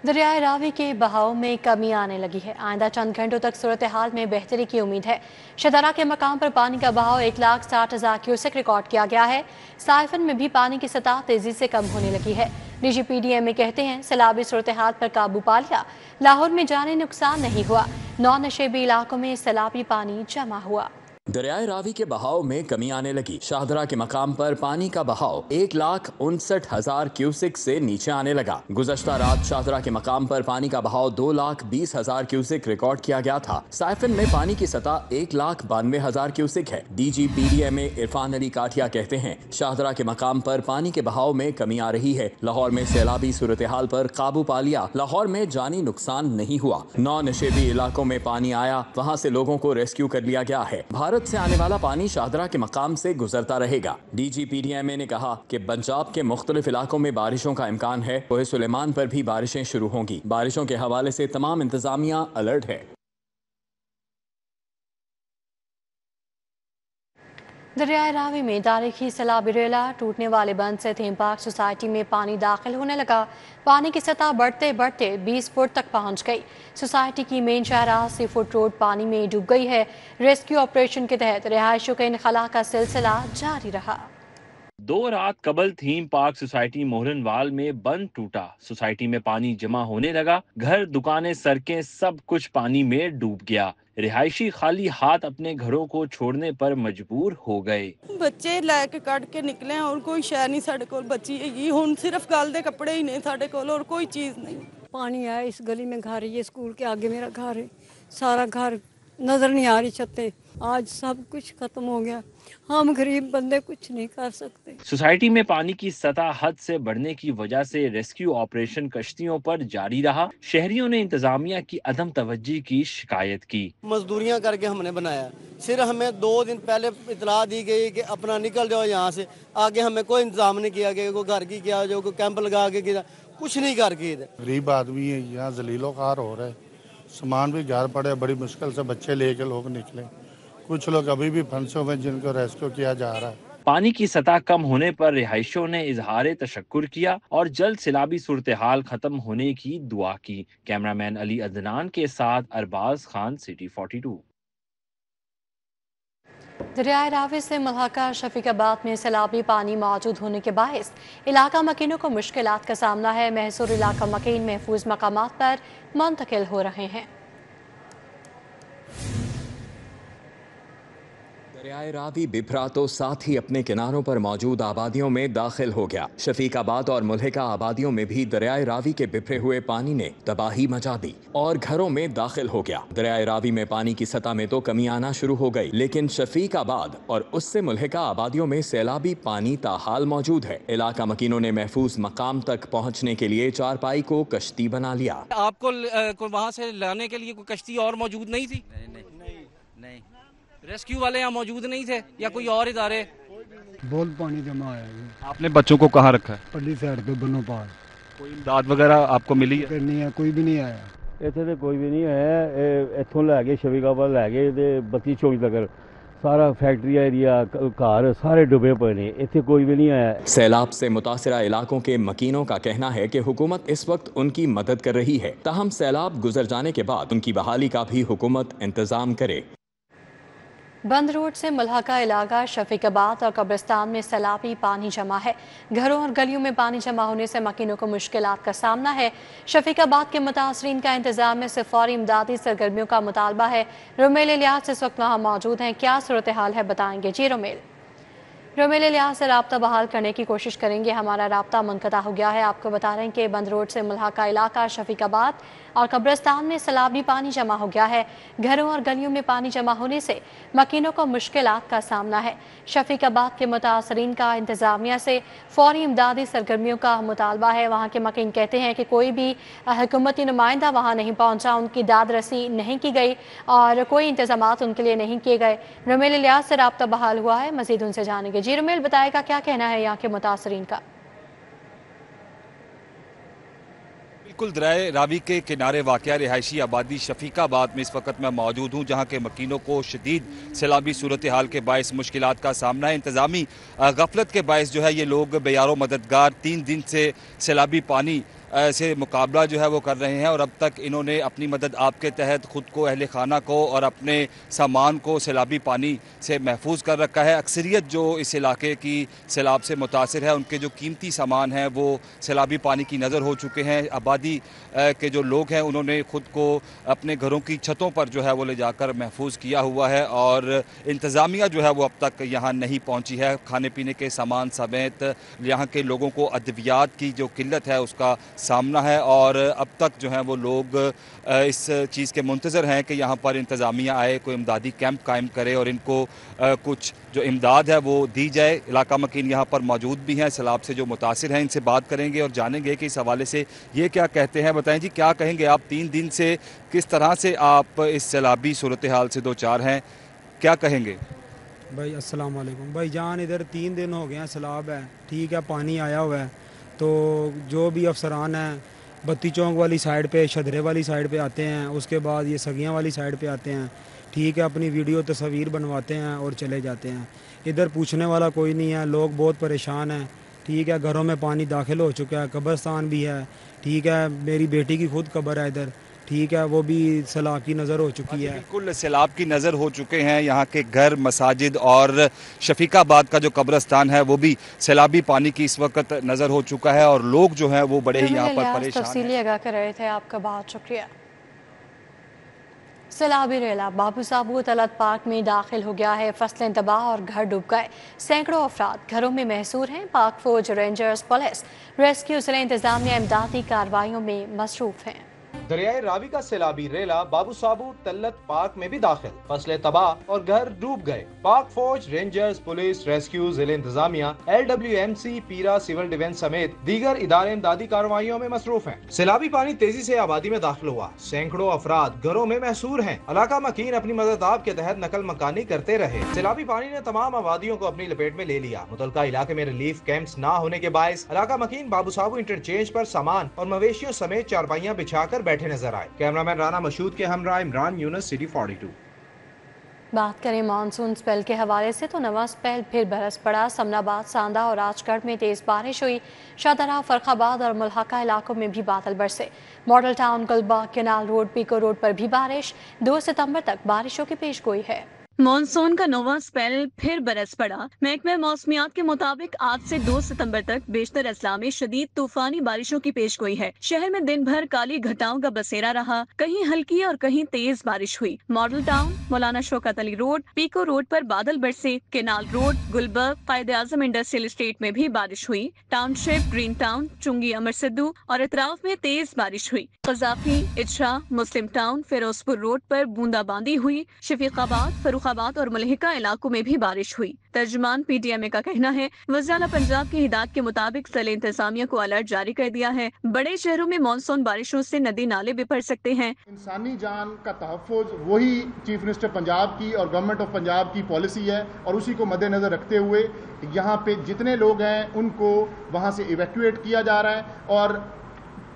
दरियाए रावी के बहाव में कमी आने लगी है। आइंदा चंद घंटों तक सूरत हाल में बेहतरी की उम्मीद है। शदारा के मकाम पर पानी का बहाव 1,60,000 क्यूसेक रिकॉर्ड किया गया है। साइफन में भी पानी की सतह तेजी से कम होने लगी है। DGPDMA कहते हैं सैलाबी सूरत हाल पर काबू पा लिया। लाहौर में जानी नुकसान नहीं हुआ। 9 नशेबी इलाकों में सैलाबी पानी जमा हुआ। दरियाए रावी के बहाव में कमी आने लगी। शाहदरा के मकाम पर पानी का बहाव 1,59,000 क्यूसेक से नीचे आने लगा। गुज़श्ता रात शाहदरा के मकाम पर पानी का बहाव 2,20,000 क्यूसेक रिकॉर्ड किया गया था। साइफन में पानी की सतह 1,92,000 क्यूसेक है। DGPDMA इरफान अली काठिया कहते हैं शाहदरा के मकाम पर पानी के बहाव में कमी आ रही है। लाहौर में सैलाबी सूरत हाल पर काबू पा लिया। लाहौर में जानी नुकसान नहीं हुआ। 9 नशेबी इलाकों में पानी आया, वहाँ से लोगों को रेस्क्यू कर लिया गया है। भारत से आने वाला पानी शाहदरा के मकाम से गुजरता रहेगा। DGPDMA ने कहा कि पंजाब के मुख्तलिफ इलाकों में बारिशों का इम्कान है। कोहे सुलेमान पर भी बारिशें शुरू होंगी। बारिशों के हवाले से तमाम इंतजामिया अलर्ट है। दरियाए रावी में तारीखी सैलाबी रेला टूटने वाले बंद से थीम पार्क सोसाइटी में पानी दाखिल होने लगा। पानी की सतह बढ़ते बढ़ते 20 फुट तक पहुंच गई। सोसाइटी की मेन शाहराह 80 फुट रोड पानी में डूब गई है। रेस्क्यू ऑपरेशन के तहत रिहायशियों के इनखला का सिलसिला जारी रहा। 2 रात कबल थीम पार्क सोसाइटी मोहरनवाल में बंद टूटा। सोसाइटी में पानी जमा होने लगा। घर, दुकानें, सड़कें सब कुछ पानी में डूब गया। रिहायशी खाली हाथ अपने घरों को छोड़ने पर मजबूर हो गए। बच्चे लैके कट के निकले और कोई शय नहीं साढ़े कोल बची है। हुण सिर्फ गल दे कपड़े ही नहीं साढ़े कोल और कोई चीज नहीं। पानी आया इस गली में घर है, ये स्कूल के आगे मेरा घर है। सारा घर नजर नहीं आ रही छतें। आज सब कुछ खत्म हो गया। हम गरीब बंदे कुछ नहीं कर सकते। सोसाइटी में पानी की सतह हद से बढ़ने की वजह से रेस्क्यू ऑपरेशन कश्तियों पर जारी रहा। शहरियों ने इंतजामिया की अदम तवज्जी की शिकायत की। मजदूरियां करके हमने बनाया, सिर्फ हमें 2 दिन पहले इतला दी गई कि अपना निकल जाओ यहाँ से। आगे हमें कोई इंतजाम नहीं किया गया, कोई घर की किया जो कोई कैंप लगा के किया, कुछ नहीं करके। गरीब आदमी है, यहाँ जलीलो कार हो रहा है, सामान भी घर पड़े, बड़ी मुश्किल से बच्चे लेके लोग निकले। कुछ लोग अभी भी फंसे हुए जिनको रेस्क्यू किया जा रहा है। पानी की सतह कम होने पर रिहायशियों ने इजहार तशक्कुर किया और जल्द सैलाबी सूरत हाल खत्म होने की दुआ की। कैमरामैन अली अदनान के साथ अरबाज खान, सिटी 42। दरियाए रावी से मलहका शफीकाबाद में सैलाबी पानी मौजूद होने के बायस इलाका मकीनों को मुश्किलात का सामना है। महसूर इलाका मकीन महफूज मकामात पर मुंतकिल हो रहे हैं। दरियाए रावी बिफरा तो साथ ही अपने किनारों पर मौजूद आबादियों में दाखिल हो गया। शफीकाबाद और मुल्हिका आबादियों में भी दरियाए रावी के बिफरे हुए पानी ने तबाही मचा दी और घरों में दाखिल हो गया। दरियाए रावी में पानी की सतह में तो कमी आना शुरू हो गई, लेकिन शफीकाबाद और उससे मुल्हिका आबादियों में सैलाबी पानी ताहाल मौजूद है। इलाका मकीनों ने महफूज मकाम तक पहुँचने के लिए चारपाई को कश्ती बना लिया। आपको वहाँ से लाने के लिए कोई कश्ती और मौजूद नहीं थी? नहीं। रेस्क्यू वाले यहाँ मौजूद नहीं थे या कोई और इदारे? बहुत पानी जमा आया है। आपने बच्चों को कहाँ रखा है? पल्ली साइड पे बनो पार। कोई इमदाद वगैरह आपको मिली है? नहीं है, कोई भी नहीं आया। ਇੱਥੇ ਤੇ ਕੋਈ ਵੀ ਨਹੀਂ ਆਇਆ। ਇੱਥੋਂ ਲੈ ਕੇ ਸ਼ਫੀਕਾਬਾਦ ਲੈ ਗਏ ਤੇ 32 ਚੌਕ ਤੱਕ सारा फैक्ट्री एरिया घर सारे डूबे पड़े ने, इतने कोई भी नहीं आया। सैलाब से मुतासिरा इलाकों के मकीनों का कहना है कि हुकूमत इस वक्त उनकी मदद कर रही है, ताहम सैलाब गुजर जाने के बाद उनकी बहाली का भी हुकूमत इंतजाम करे। बंद रोड से मुल्हका इलाका शफीकाबाद और कब्रिस्तान में सैलाबी पानी जमा है। घरों और गलियों में पानी जमा होने से मकीनों को मुश्किलात का सामना है। शफीकाबाद के मुतासरीन का इंतजाम से फौरी इमदादी सरगर्मियों का मुतालबा है। रोमेल इलियास इस वक्त वहाँ मौजूद हैं। क्या सूरत हाल है बताएंगे जी रोमेल इलियास से रब्ता बहाल करने की कोशिश करेंगे। हमारा रब्ता मुनक़ता हो गया है। आपको बता रहे हैं कि बंद रोड से मुल्हका इलाका शफीकाबाद और कब्रिस्तान में सैलाबी पानी जमा हो गया है। घरों और गलियों में पानी जमा होने से मकीनों को मुश्किलात का सामना है। शफीकाबाद के मुतासरीन का इंतजामिया से फौरी इमदादी सरगर्मियों का मुतालबा है। वहाँ के मकीन कहते हैं कि कोई भी हुकूमती नुमाइंदा वहाँ नहीं पहुँचा, उनकी दाद रसी नहीं की गई और कोई इंतजामात उनके लिए नहीं किए गए। रोमेल इलियास से रब्ता बहाल हुआ है, मजीद उनसे जानेंगे। जी रोमेल, बताएगा क्या कहना है यहाँ के मुतासरीन का? बिल्कुल दरियाए रावी के किनारे वाक़या रिहायशी आबादी शफीकाबाद में इस वक्त मैं मौजूद हूँ, जहाँ के मकीनों को शदीद सैलाबी सूरत हाल के बायस मुश्किलात का सामना है। इंतज़ामी गफलत के बायस जो है ये लोग बेयारो मददगार 3 दिन से सैलाबी पानी से मुकाबला जो है वो कर रहे हैं और अब तक इन्होंने अपनी मदद आप के तहत ख़ुद को, अहल खाना को और अपने सामान को सैलाबी पानी से महफूज कर रखा है। अक्सरियत जो इस इलाके की सैलाब से मुतासिर है उनके जो कीमती सामान हैं वो सैलाबी पानी की नज़र हो चुके हैं। आबादी के जो लोग हैं उन्होंने ख़ुद को अपने घरों की छतों पर जो है वो ले जाकर महफूज किया हुआ है और इंतज़ामिया जो है वो अब तक यहाँ नहीं पहुँची है। खाने पीने के सामान समेत यहाँ के लोगों को अद्वियात की जो किल्लत है उसका सामना है और अब तक जो है वो लोग इस चीज़ के मुंतज़र हैं कि यहाँ पर इंतज़ामिया आए, कोई इमदादी कैंप कायम करे और इनको कुछ जो इमदाद है वो दी जाए। इलाका मकीन यहाँ पर मौजूद भी हैं, सैलाब से जो मुतासिर हैं, इनसे बात करेंगे और जानेंगे कि इस हवाले से ये क्या कहते हैं। बताएं जी, क्या कहेंगे आप? 3 दिन से किस तरह से आप इस सैलाबी सूरत हाल से दो चार हैं, क्या कहेंगे? भाई अस्सलाम वालेकुम भाई जान, इधर 3 दिन हो गए हैं, सैलाब है, ठीक है, पानी आया हुआ है। तो जो भी अफसरान हैं बत्ती चौक वाली साइड पे, शदरे वाली साइड पे आते हैं, उसके बाद ये सगियाँ वाली साइड पे आते हैं, ठीक है, अपनी वीडियो तस्वीर बनवाते हैं और चले जाते हैं। इधर पूछने वाला कोई नहीं है, लोग बहुत परेशान हैं, ठीक है, घरों में पानी दाखिल हो चुका है, कब्रिस्तान भी है, ठीक है, मेरी बेटी की खुद कब्र है इधर, ठीक है, वो भी सैलाब की नज़र हो चुकी है। बिल्कुल सैलाब की नज़र हो चुके हैं। यहाँ के घर, मसाजिद और शफीकाबाद का जो कब्रिस्तान है वो भी सैलाबी पानी की इस वक्त नज़र हो चुका है और लोग जो हैं वो बड़े ही यहाँ पर परेशान हैं। तफसीली आगाह कर रहे थे, आपका बहुत शुक्रिया। सैलाबी रेला बाबू साबू तलत पार्क में दाखिल हो गया है, फसलें तबाह और घर डूब गए, सैकड़ों अफराद घरों में महसूर हैं। पाक फौज, रेंजर्स, पुलिस, रेस्क्यू जिले इंतजामिया इमदादी कार्रवाइयों में मसरूफ हैं। दरियाए रावी का सैलाबी रेला बाबू साबू तल्लत पार्क में भी दाखिल, फसलें तबाह और घर डूब गए। पाक फौज, रेंजर्स, पुलिस, रेस्क्यू, जिले इंतजामिया, LWMC, पीरा, सिविल डिफेंस समेत दीगर इदारे इमदादी कार्रवाइयों में मसरूफ हैं। सैलाबी पानी तेजी से आबादी में दाखिल हुआ, सैकड़ों अफराद घरों में महसूर हैं। इलाका मकीन अपनी मदद आप के तहत नकल मकानी करते रहे। सैलाबी पानी ने तमाम आबादियों को अपनी लपेट में ले लिया। मुतलका इलाके में रिलीफ कैंप्स न होने के बायस इलाका मकीन बाबू साबू इंटरचेंज पर सामान और मवेशियों समेत चारपाइयां बिछाकर बैठे नजर आए। कैमरामैन राना मशहूद के हमरा इमरान यूनुस, सिटी 42। बात करें मानसून स्पेल के हवाले से तो नवा स्पेल फिर बरस पड़ा। समनाबाद, सांदा और राजगढ़ में तेज बारिश हुई। शाहदरा, फर्खाबाद और मुल्हका इलाकों में भी बादल बरसे। Model town, Gulberg, canal road, Peco road पर भी बारिश। 2 सितंबर तक बारिशों की पेशगोई है। मॉनसून का नोवा स्पेल फिर बरस पड़ा। महकमे मौसमियात के मुताबिक आज से 2 सितंबर तक बेशतर अजला में शदीद तूफानी बारिशों की पेशगोई है। शहर में दिन भर काली घटाओं का बसेरा रहा, कहीं हल्की और कहीं तेज बारिश हुई। Model town, Maulana Shaukat Ali road, Peco road पर बादल बरसे। Canal road, Gulberg, Quaid Azam industrial estate में भी बारिश हुई। टाउनशिप, ग्रीन टाउन, चुंगी, अमर सिद्धू और इतराफ में तेज बारिश हुई। कजाफी, इच्छा, मुस्लिम टाउन, फिरोजपुर रोड पर बूंदाबांदी हुई। शफीकाबाद, फरुखाबाद और मलहिका इलाकों में भी बारिश हुई। तर्जुमान PTMA का कहना है, वज़ीर पंजाब की हिदायत के मुताबिक ज़िला इंतजामिया को अलर्ट जारी कर दिया है। बड़े शहरों में मानसून बारिशों से नदी नाले भी भर सकते हैं। इंसानी जान का तहफ़्फ़ुज़ वही चीफ मिनिस्टर पंजाब की और गवर्नमेंट ऑफ पंजाब की पॉलिसी है और उसी को मद्देनजर रखते हुए यहाँ पे जितने लोग हैं उनको वहाँ से इवैक्यूएट किया जा रहा है और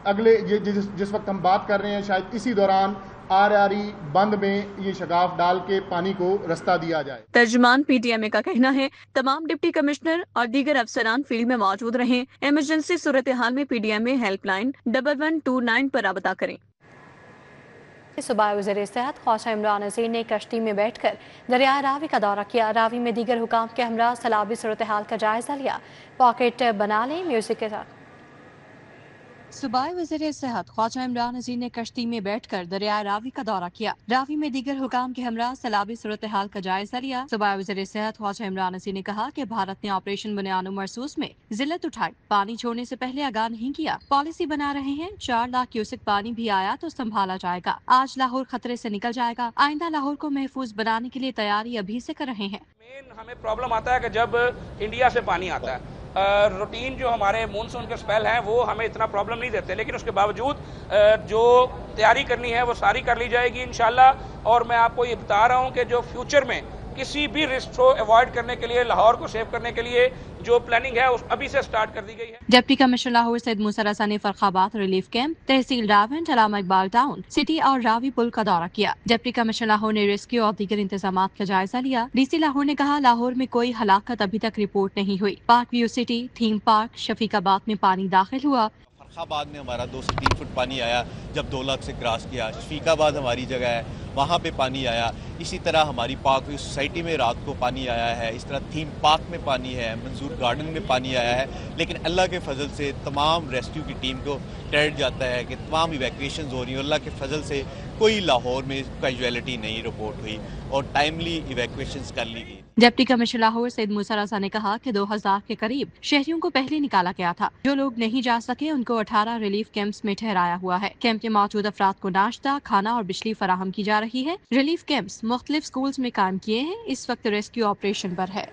अगले जिस वक्त हम बात कर रहे हैं शायद इसी दौरान RRE बंद में ये शगाफ डाल के पानी को रास्ता दिया जाए। तर्जुमान PTMA का कहना है, तमाम डिप्टी कमिश्नर और दीगर अफसरान फील्ड में मौजूद रहें। इमरजेंसी सूरत हाल में PTMA हेल्पलाइन 1129 पर राबता करें। सूबाई वज़ीर सेहत ख्वाजा इमरान नज़ीर ने कश्ती में बैठकर दरियाए रावी का दौरा किया। रावी में दीगर हुकाम के हमरा सैलाबी सूरत हाल का जायजा लिया। पॉकेट बना लें म्यूजिक के साथ। सूबाई वज़ीर सेहत ख्वाजा इमरान नज़ीर ने कश्ती में बैठकर दरियाए रावी का दौरा किया। रावी में दीगर हुकाम के हमरा सैलाबी सूरत हाल का जायजा लिया। सूबाई वज़ीर सेहत ख्वाजा इमरान नज़ीर ने कहा कि भारत ने ऑपरेशन बुनियानो मरसूस में जिल्लत उठाई, पानी छोड़ने से पहले आगाह नहीं किया। पॉलिसी बना रहे हैं, 4 लाख क्यूसेक पानी भी आया तो संभाला जाएगा। आज लाहौर खतरे से निकल जाएगा। आइंदा लाहौर को महफूज बनाने के लिए तैयारी अभी से कर रहे हैं। हमें प्रॉब्लम आता है कि जब इंडिया से पानी आता है, रूटीन जो हमारे मानसून के स्पेल हैं वो हमें इतना प्रॉब्लम नहीं देते, लेकिन उसके बावजूद जो तैयारी करनी है वो सारी कर ली जाएगी इंशाल्लाह। और मैं आपको ये बता रहा हूँ कि जो फ्यूचर में किसी भी रिस्क को अवॉइड करने के लिए, लाहौर को सेव करने के लिए जो प्लानिंग है उस अभी से स्टार्ट कर दी गई है। डिप्टी कमिश्नर लाहौर सैयद मूसा रज़ा ने फरखाबाद रिलीफ कैंप, तहसील round, Allama Iqbal town, city और रावी पुल का दौरा किया। डिप्टी कमिश्नर लाहौर ने रेस्क्यू और दीगर इंतजाम का जायजा लिया। DC लाहौर ने कहा, लाहौर में कोई हलाकत अभी तक रिपोर्ट नहीं हुई। Park view city, theme park, Shafiqabad में पानी दाखिल हुआ। फर्रुखाबाद में हमारा 2 से 3 फुट पानी आया जब 2 लाख से क्रॉस किया। शफीकाबाद हमारी जगह है, वहाँ पे पानी आया। इसी तरह हमारी पार्क सोसाइटी में रात को पानी आया है। इस तरह थीम पार्क में पानी है, मंजूर गार्डन में पानी आया है। लेकिन अल्लाह के फजल से तमाम रेस्क्यू की टीम को क्रेडिट जाता है कि तमाम इवैक्यूएशन हो रही हैं। अल्लाह के फजल से कोई लाहौर में कैजुअलिटी नहीं रिपोर्ट हुई और टाइमली इवैक्यूएशन कर ली गई। डिप्टी कमिश्नर लाहौर सैयद मूसा रज़ा ने कहा कि 2000 के करीब शहरियों को पहले निकाला गया था। जो लोग नहीं जा सके उनको 18 रिलीफ कैंप्स में ठहराया हुआ है। कैंप के मौजूद अफराद को नाश्ता, खाना और बिजली फराहम की जा रही है। रिलीफ कैंप्स मुख्तलिफ स्कूल्स में कायम किए हैं। इस वक्त रेस्क्यू ऑपरेशन पर है।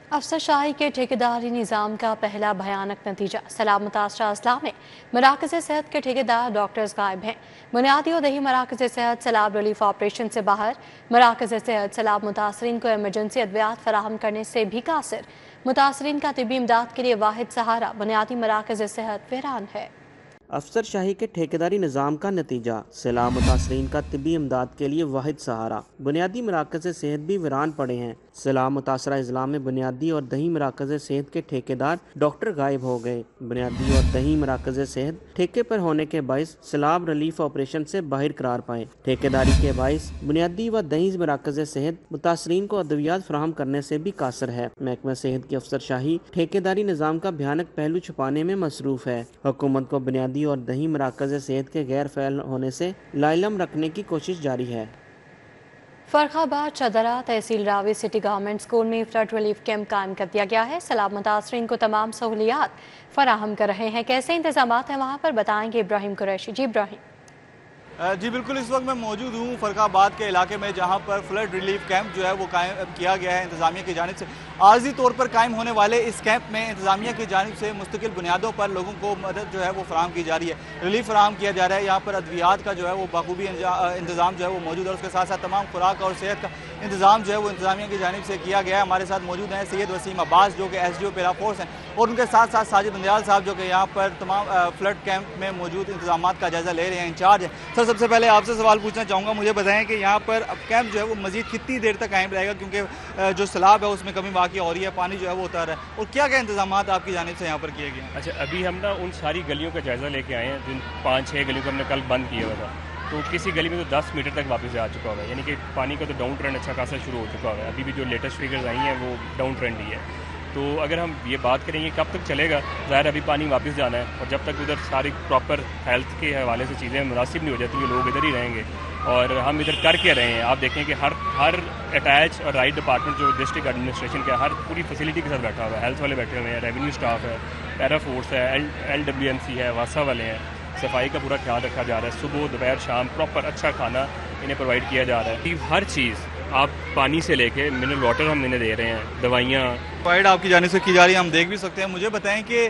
अफसरशाही के ठेकेदारी निज़ाम का पहला भयानक नतीजा। सैलाब मुतासरा अजला में मराकज़ सेहत के ठेकेदार डॉक्टर्स गायब हैं। बुनियादी और दही मराकज़ सेहत सैलाब रिलीफ ऑपरेशन से बाहर। मराकज़ सेहत सैलाब मुतासरीन को एमरजेंसी अद्वियात फराहम करने से भी कासिर। मुतासरीन का तिब्बी इमदाद के लिए वाहिद सहारा बुनियादी मराकज़ सेहत वीरान है। अफसरशाही के ठेकेदारी निज़ाम का नतीजा। सैलाब मुतासरीन का तिब्बी इमदाद के लिए वाहिद सहारा। बुनियादी मराकज़ सेहत भी वीरान पड़े हैं। सैलाब मुतासरा अजला में बुनियादी और दही मराकज़ सेहत के ठेकेदार डॉक्टर गायब हो गए। बुनियादी और दही मराकज़ सेहत ठेके पर होने के बाइस सैलाब रिलीफ ऑपरेशन से बाहर करार पाए। ठेकेदारी के बाइस बुनियादी व दही मराकज़ सेहत मुतासरीन को अद्वियात फराहम करने से भी कासर है। महकमा सेहत की अफसरशाही ठेकेदारी निज़ाम का भयानक पहलू छुपाने में मसरूफ़ है। हुकूमत को बुनियादी और दही मराकज़ सेहत के गैर फ़ैल होने से लाइलम रखने की कोशिश जारी है। फर्रुखाबाद चदरा तहसील रावी सिटी गवर्नमेंट स्कूल में फ्लड रिलीफ कैंप कायम कर दिया गया है। सैलाब मुतासरीन को तमाम सहूलियात फराहम कर रहे हैं। कैसे इंतजामात हैं वहाँ पर बताएंगे इब्राहिम कुरैशी। जी इब्राहिम। जी बिल्कुल, इस वक्त मैं मौजूद हूँ फर्रुखाबाद के इलाके में, जहाँ पर फ्लड रिलीफ कैंप जो है वो कायम किया गया है इंतज़ामिया की जानिब से। आर्जी तौर पर कायम होने वाले इस कैंप में इंतज़ामिया की जानिब से मुस्तकिल बुनियादों पर लोगों को मदद जो है वो फराहम की जा रही है, रिलीफ फराहम किया जा रहा है। यहाँ पर अद्वियात का जो है वो बखूबी इंतज़ाम जो है वो मौजूद है। उसके साथ साथ तमाम खुराक और सेहत का इंतज़ाम जो है वो इंतज़ामिया की जानिब से किया गया है। हमारे साथ मौजूद हैं सैयद वसीम अब्बास जो कि SDO पेरा फोर्स हैं, और उनके साथ साथ साजिद बंदयाल साहब जो कि यहाँ पर तमाम फ्लड कैंप में मौजूद इंतज़ाम का जायज़ा ले रहे हैं, इंचार्ज हैं। सर, सबसे पहले आपसे सवाल पूछना चाहूँगा, मुझे बताएं कि यहाँ पर अब कैंप जो है वो मज़ीद कितनी देर तक कायम रहेगा, क्योंकि जो सैलाब है उसमें कमी वाक़ई हो रही है, पानी जो है वो उतर रहा है, और क्या क्या इंतजाम आपकी जानिब से यहाँ पर किए गए हैं? अच्छा, अभी हम ना उन सारी गलियों का जायज़ा लेके आए हैं जिन 5-6 गलियों को हमने कल बंद किया हुआ था। तो किसी गली में तो 10 मीटर तक वापस आ चुका हुआ है, यानी कि पानी का तो डाउन ट्रेंड अच्छा खासा शुरू हो चुका हुआ है। अभी भी जो लेटेस्ट फिगर्स आई हैं वो डाउन ट्रेंड ही है। तो अगर हम ये बात करेंगे कब तक चलेगा, ज़ाहिर अभी पानी वापस जाना है, और जब तक उधर सारी प्रॉपर हेल्थ के हवाले से चीज़ें मुनासिब नहीं हो जाती ये लोग इधर ही रहेंगे। और हम इधर कर के रहे हैं, आप देखें कि हर अटैच और राइट डिपार्टमेंट जो डिस्ट्रिक्ट एडमिनिस्ट्रेशन का हर पूरी फैसिलिटी के साथ बैठा हुआ है। हेल्थ वाले बैठे हुए हैं, रेवेन्यू स्टाफ है, पैरा फोर्स है, LWMC है, वासा वाले हैं। सफाई का पूरा ख्याल रखा जा रहा है। सुबह दोपहर शाम प्रॉपर अच्छा खाना इन्हें प्रोवाइड किया जा रहा है। हर चीज़ आप पानी से लेके मिनरल वाटर हम इन्हें दे रहे हैं, दवाइयाँ प्रोवाइड आपकी जानिब से की जा रही है, हम देख भी सकते हैं। मुझे बताएं कि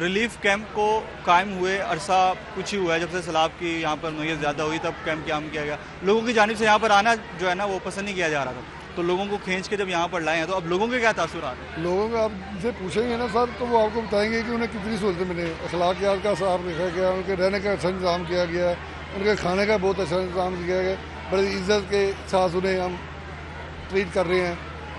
रिलीफ कैंप को कायम हुए अरसा कुछ ही हुआ है, जब से सैलाब की यहाँ पर नोयत ज़्यादा हुई तब कैंप कायम किया गया। लोगों की जानिब से यहाँ पर आना जो है ना वो पसंद नहीं किया जा रहा था, तो लोगों को खींच के जब यहाँ पर लाए हैं तो अब लोगों के क्या तासुरात हैं? लोगों को आप से पूछेंगे ना सर तो वो आपको बताएंगे कि उन्हें कितनी सहूलतें मिली। अखलाकियात का साफ रखा गया, उनके रहने का अच्छा इंतजाम किया गया, उनके खाने का बहुत अच्छा इंतजाम किया गया। बड़ी इज्जत के साथ उन्हें हम ट्रीट कर रहे हैं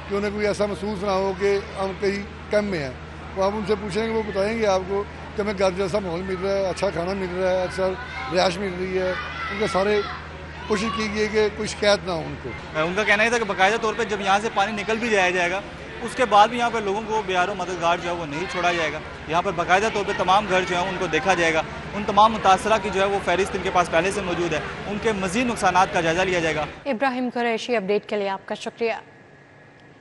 कि उन्हें कोई ऐसा महसूस ना हो कि हम कहीं कम में हैं। वो आप उनसे पूछेंगे वो बताएंगे आपको कि हमें घर जैसा माहौल मिल रहा है, अच्छा खाना मिल रहा है, अच्छा रिहाइश मिल रही है। उनके सारे कोशिश की गई कि कोई शिकायत ना हो उनको। उनका कहना ही था कि बाकायदा तौर पर जब यहाँ से पानी निकल भी जाएगा उसके बाद भी यहाँ पर लोगों को बेहारों मददगार जो है वो नहीं छोड़ा जाएगा। यहाँ पर बाकायदा तौर पर तमाम घर जो है उनको देखा जाएगा, उन तमाम मुतासरा की जो है वो फहरिस्त इनके पास पहले से मौजूद है, उनके मजीद नुकसानात का जायजा लिया जाएगा। इब्राहिम कुरैशी अपडेट के लिए आपका शुक्रिया।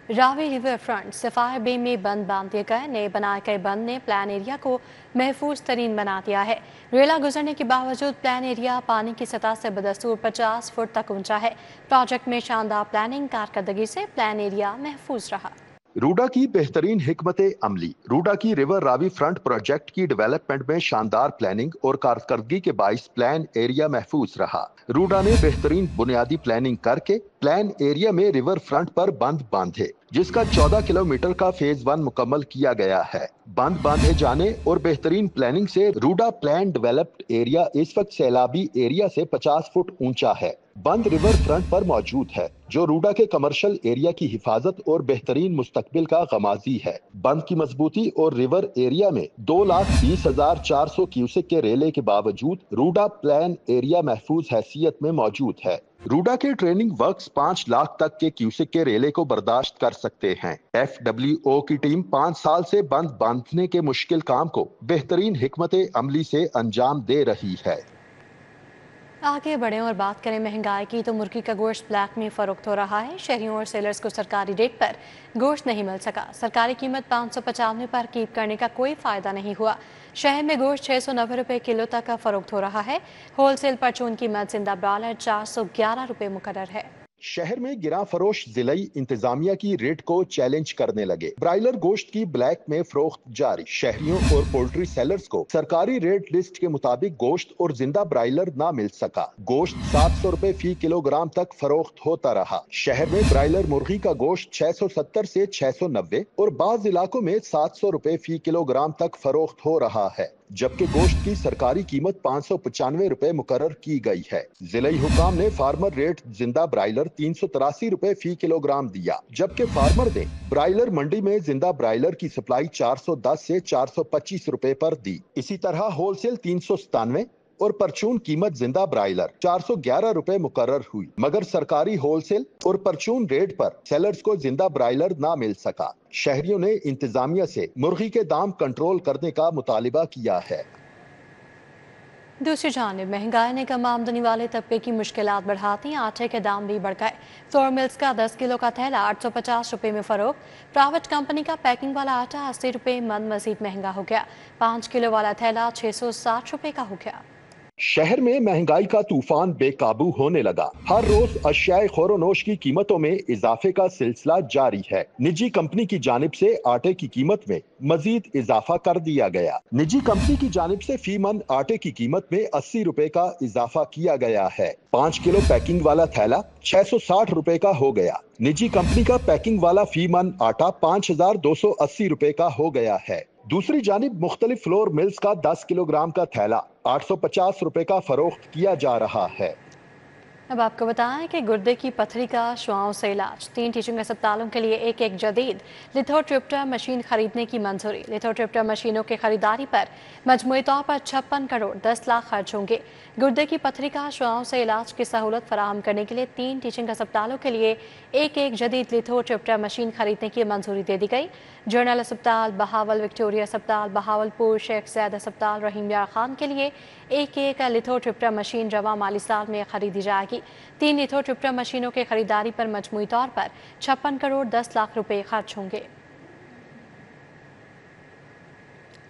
रावी रिवर फ्रंट सफायर बे में बंद बांध दिए गए। नए बनाए गए बंद ने प्लान एरिया को महफूज तरीन बना दिया है। रेला गुजरने के बावजूद प्लान एरिया पानी की सतह से बदस्तूर 50 फुट तक ऊंचा है। प्रोजेक्ट में शानदार प्लानिंग कारकर्दगी से प्लान एरिया महफूज रहा। रूडा की बेहतरीन हिकमत अमली। रूडा की रिवर रावी फ्रंट प्रोजेक्ट की डेवलपमेंट में शानदार प्लानिंग और कारकर्दगी के बाइस प्लान एरिया महफूज रहा। रूडा ने बेहतरीन बुनियादी प्लानिंग करके प्लान एरिया में रिवर फ्रंट पर बंद बांधे, जिसका 14 किलोमीटर का फेज 1 मुकम्मल किया गया है। बंद बांधे जाने और बेहतरीन प्लानिंग से रूडा प्लान डेवलप्ड एरिया इस वक्त सैलाबी एरिया से 50 फुट ऊंचा है। बंद रिवर फ्रंट पर मौजूद है, जो रूडा के कमर्शियल एरिया की हिफाजत और बेहतरीन मुस्तकबिल का गमाजी है। बंद की मजबूती और रिवर एरिया में 2,20,400 क्यूसेक के रेले के बावजूद रूडा प्लान एरिया महफूज हैसियत में मौजूद है। रूडा के ट्रेनिंग वर्क्स 5 लाख तक के क्यूसेक के रेले को बर्दाश्त कर सकते हैं। FWO की टीम 5 साल से बंद बांधने के मुश्किल काम को बेहतरीन हिकमत अमली से अंजाम दे रही है। आगे बढ़ें और बात करें महंगाई की, तो मुर्गी का गोश्त ब्लैक में फरोख्त हो रहा है। शहरियों और सेलर्स को सरकारी रेट पर गोश्त नहीं मिल सका। सरकारी कीमत 595 पर कीप करने का कोई फायदा नहीं हुआ। शहर में गोश्त 690 रुपये किलो तक का फरोख्त हो रहा है। होलसेल परचून कीमत जिंदा ब्रॉयलर 411 रुपये मुकर्रर है। शहर में गिरा फरोश जिलाई इंतजामिया की रेट को चैलेंज करने लगे। ब्रायलर गोश्त की ब्लैक में फरोख्त जारी। शहरियों और पोल्ट्री सेलर्स को सरकारी रेट लिस्ट के मुताबिक गोश्त और जिंदा ब्रायलर ना मिल सका। गोश्त 700 रुपए फी किलोग्राम तक फरोख्त होता रहा। शहर में ब्रायलर मुर्गी का गोश्त 670 से 690 और बाज इलाकों में 700 रुपए फी किलोग्राम तक फरोख्त हो रहा है, जबकि गोश्त की सरकारी कीमत 595 रुपए मुकर्रर की गई है। जिलाई हुकाम ने फार्मर रेट जिंदा ब्रायलर 383 रुपए फी किलोग्राम दिया, जबकि फार्मर ने ब्रायलर मंडी में जिंदा ब्रायलर की सप्लाई 410 से 425 रुपए पर दी। इसी तरह होलसेल 397 और परचून कीमत जिंदा ब्रायलर 411 रुपए मुकर्रर हुई, मगर सरकारी होलसेल और परचून रेट पर सेलर्स को जिंदा ब्रायलर ना मिल सका। शहरियों ने इंतजामिया से मुर्गी के दाम कंट्रोल करने का मुतालिबा किया है। दूसरी जानिब महंगाई ने कम आमदनी वाले तबके की मुश्किलात बढ़ाती। आटे के दाम भी बढ़ गए। फ्लोर मिल्स का 10 किलो का थैला 850 रुपये में फरोख्त। प्राइवेट कंपनी का पैकिंग वाला आटा 80 रुपये मन मजीद महंगा हो गया। 5 किलो वाला थैला 660 रुपये का हो गया। शहर में महंगाई का तूफान बेकाबू होने लगा। हर रोज अशियाए खोरोनोश की कीमतों में इजाफे का सिलसिला जारी है। निजी कंपनी की जानिब से आटे की कीमत में मजीद इजाफा कर दिया गया। निजी कंपनी की जानिब से फी मन आटे की कीमत में 80 रुपए का इजाफा किया गया है। 5 किलो पैकिंग वाला थैला 660 रुपए का हो गया। निजी कंपनी का पैकिंग वाला फी मन आटा 5280 रुपए का हो गया है। दूसरी जानिब मुख्तलिफ फ्लोर मिल्स का 10 किलोग्राम का थैला 850 रुपए का फरोख्त किया जा रहा है। अब आपको बताएं कि गुर्दे की पथरी का शुआओं से इलाज। 3 टीचिंग अस्पतालों के लिए एक जदीद लिथोट्रिप्टर मशीन खरीदने की मंजूरी। लिथोट्रिप्टर मशीनों की खरीदारी पर मजमूई तौर पर 56 करोड़ 10 लाख खर्च होंगे। गुर्दे की पथरी का शुआओं से इलाज की सहूलत फराहम करने के लिए 3 टीचिंग अस्पतालों के लिए एक जदीद लिथोट्रिप्टर मशीन खरीदने की मंजूरी दे दी गई। जनरल अस्पताल बहावल, विक्टोरिया अस्पताल बहावलपुर, शेख ज़ैद अस्पताल रहीम यार खान के लिए एक लिथोट्रिप्टर मशीन रवा माली साल में खरीदी जाएगी। 3 लिथोट्रिप्टर मशीनों की खरीदारी पर मजमूई तौर पर 56 करोड़ 10 लाख रुपए खर्च होंगे।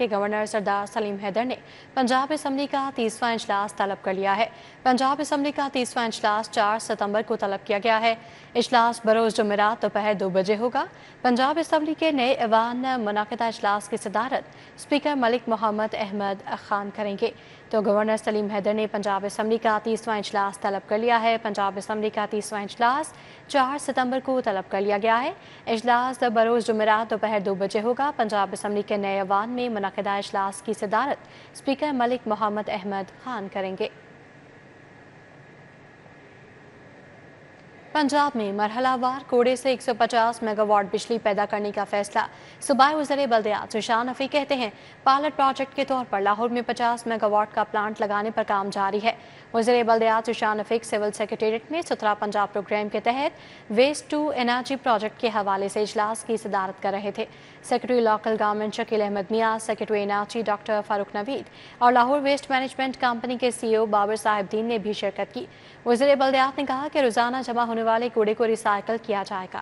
गवर्नर सरदार सलीम हैदर ने पंजाब असम्बली का 30वां इजलास तलब कर लिया है। पंजाब असम्बली का 30वां इजलास 4 सितंबर को तलब किया गया है। इजलास बरोज़ जुमेरात दोपहर 2 बजे होगा। पंजाब असम्बली के नए ऐवान मुनाकिदा इजलास की सदारत स्पीकर मलिक मोहम्मद अहमद खान करेंगे। तो गवर्नर सलीम हैदर ने पंजाब असम्बली का 30वां इजलास तलब कर लिया है। पंजाब असम्बली का 30वां इजलास 4 सितंबर को तलब कर लिया गया है। इजलास बरोज़ जुमेरात दोपहर 2 बजे होगा। पंजाब असम्बली के नए ऐवान में मुनाकिदा इजलास की सदारत स्पीकर मलिक मोहम्मद अहमद खान करेंगे। पंजाब में मरहलावार कोड़े से 150 मेगावाट बिजली पैदा करने का फैसला। सूबाई वज़ीर बल्दियात ज़ीशान हफ़ी कहते हैं पायलट प्रोजेक्ट के तौर पर लाहौर में 50 मेगावाट का प्लांट लगाने पर काम जारी है। वज़ीर बल्दियात ज़ीशान हफ़ी सिविल सेक्रेटेरिएट में सुथरा पंजाब प्रोग्राम के तहत वेस्ट टू एनर्जी प्रोजेक्ट के हवाले से इजलास की सदारत कर रहे थे। Secretary local government Shakeel Ahmed Mian, secretary energy doctor Farooq Naveed और लाहौर वेस्ट मैनेजमेंट कंपनी के CEO बाबर साहिबदीन ने भी शिरकत की। वज़ीर बल्दियात ने कहा कि रोज़ाना जमा होने वाले कूड़े को रिसाइकल किया जाएगा।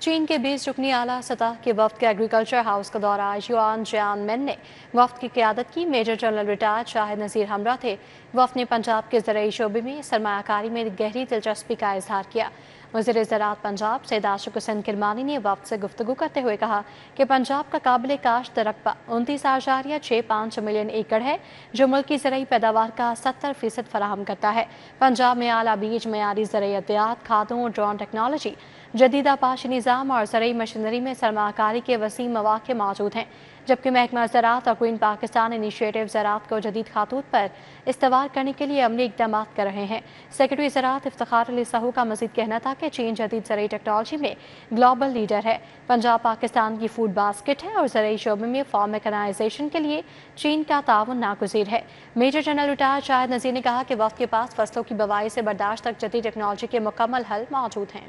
चीन के 20 रुकनी आला सतह के वफ्द के एग्रीकल्चर हाउस का दौरा युआन जियानमेन ने वफ्द की क़यादत की। मेजर जनरल रिटायर्ड शाहिद नज़ीर हमरा थे। वफ्द ने पंजाब के ज़राई शोबे में सरमायाकारी में गहरी दिलचस्पी का इजहार किया। वज़ीर ज़राअत पंजाब सैयद आशिक हुसैन किरमानी ने वफ्द से गुफ्तगू करते हुए कहा कि पंजाब का काबिल काश्त रकबा 29.65 मिलियन एकड़ है, जो मुल्क की ज़राई पैदावार का 70% फराहम करता है। पंजाब में आला बीज, मयारी ज़राई अद्वियात, खादों, ड्रोन टेक्नोलॉजी, जदीदा पाशी निज़ाम और ज़राई मशीनरी में सरमाकारी के वसीम मौक़े मौजूद हैं, जबकि महकमा ज़राअत और क्वीन पाकिस्तान इनिशिएटिव ज़राअत को जदीद खातूत पर इस्तवार करने के लिए अमली इक़दाम कर रहे हैं। सेक्रेटरी ज़राअत इफ्तिखार अली साहू का मज़ीद कहना था कि चीन जदीद ज़राई टेक्नोलॉजी में ग्लोबल लीडर है। पंजाब पाकिस्तान की फूड बास्केट है और ज़राई शोबे में फार्म मैकेनाइजेशन के लिए चीन का ताउन नागुज़ीर है। मेजर जनरल रिटायर्ड शाहिद नज़ीर ने कहा कि वफ़द के पास फसलों की बवाई से बर्दाश्त तक जदीद टेक्नोलॉजी के मुकम्मल हल मौजूद हैं।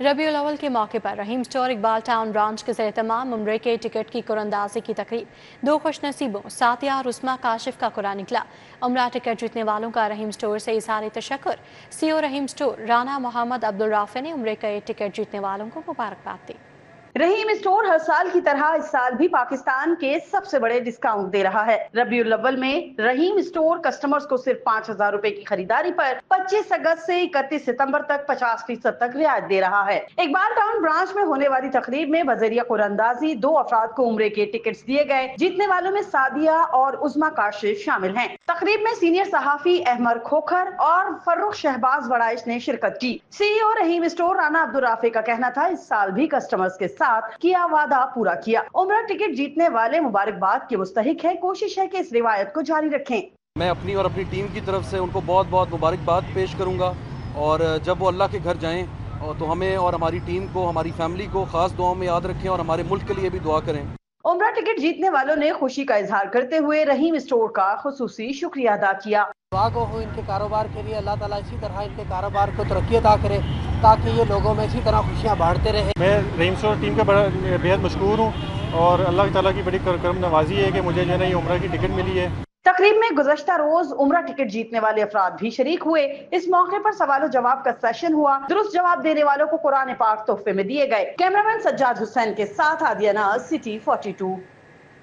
रबीउल अव्वल के मौके पर रहीम स्टोर इकबाल टाउन ब्रांच के ज़रिए तमाम उम्रे के टिकट की कुरानंदाजी की तकरीब। दो खुशनसीबों सातिया और उस्मा काशिफ का कुरान निकला। उम्रा टिकट जीतने वालों का रहीम स्टोर से इज़हार तशक्कुर। सीओ रहीम स्टोर राना मोहम्मद अब्दुल राफे ने उम्रे के टिकट जीतने वालों को मुबारकबाद दी। रहीम स्टोर हर साल की तरह इस साल भी पाकिस्तान के सबसे बड़े डिस्काउंट दे रहा है। रबीउल अव्वल में रहीम स्टोर कस्टमर्स को सिर्फ 5,000 रुपए की खरीदारी पर 25 अगस्त से 31 सितंबर तक 50% तक रियायत दे रहा है। इकबाल टाउन ब्रांच में होने वाली तकरीब में बजरिया कुरानंदाजी 2 अफराद को उम्रे के टिकट्स दिए गए। जीतने वालों में सादिया और उस्मा काशिफ शामिल हैं। तकरीब में सीनियर सहाफी अहमद खोखर और फर्रुख शहबाज वड़ाइश ने शिरकत की। सीईओ रहीम स्टोर राना अब्दुल राफे का कहना था, इस साल भी कस्टमर्स के किया वादा पूरा किया। उम्रा टिकट जीतने वाले मुबारकबाद के मुस्तहिक है। कोशिश है कि इस रिवायत को जारी रखें। मैं अपनी और अपनी टीम की तरफ से उनको बहुत बहुत मुबारकबाद पेश करूंगा और जब वो अल्लाह के घर जाएं तो हमें और हमारी टीम को, हमारी फैमिली को खास दुआओं में याद रखें और हमारे मुल्क के लिए भी दुआ करें। उम्रा टिकट जीतने वालों ने खुशी का इजहार करते हुए रहीम स्टोर का खुसूसी शुक्रिया अदा किया। दुआ को हो इनके कारोबार के लिए, अल्लाह ताला इसी तरह इनके कारोबार को तरक्की अता करे ताकि ये लोगों में इसी तरह खुशियाँ बांटते रहे। मैं रहीम स्टोर टीम का बेहद मशकूर हूँ और अल्लाह ताला की बड़ी करम नवाजी है कि मुझे जो है ये उम्रा की टिकट मिली है। तकरीब में गुज़श्ता रोज उम्रा टिकट जीतने वाले अफराद भी शरीक हुए। इस मौके पर सवाल जवाब का सेशन हुआ। दुरुस्त जवाब देने वालों को कुरान पाक तोहफे में दिए गए। कैमरामैन सज्जाद हुसैन के साथ आदिया नाज, city 42।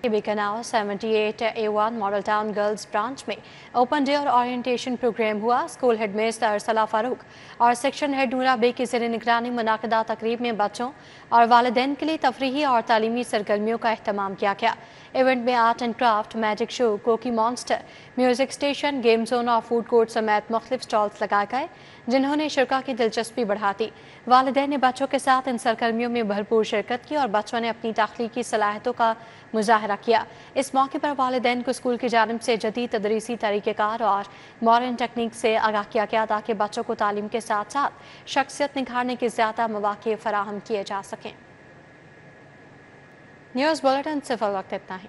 Bikaner 78A1 model town girls branch में ओपन डे और ओरिएंटेशन प्रोग्राम हुआ। School head mister Arsala Farooq और सेक्शन हेड नूरा बे की ज़ेर निगरानी मुनाकिदा तकरीब में बच्चों और वालिदैन के लिए तफरीही और तालीमी सरगर्मियों का अहतमाम किया गया। इवेंट में art and craft, magic show, cookie monster, music station, game zone और फूड कोर्ट समेत मुख्तलिफ स्टॉल्स लगाए गए, जिन्होंने शुरा की दिलचस्पी बढ़ा दी। वालिदैन ने बच्चों के साथ इन सरगर्मियों में भरपूर शिरकत की और बच्चों ने अपनी तख्लीकी सलाहियतों का मुजाहरा किया। इस मौके पर वालिदैन को स्कूल की जानिब से जदीद तदरीसी तरीक़ेकार और मॉडर्न टेक्निक से आगाह किया गया ताकि बच्चों को तालीम के साथ साथ शख्सियत निखारने के ज़्यादा मौक़े फराहम किए जा सकें। न्यूज़ बुलेटिन से वक्त इतना ही।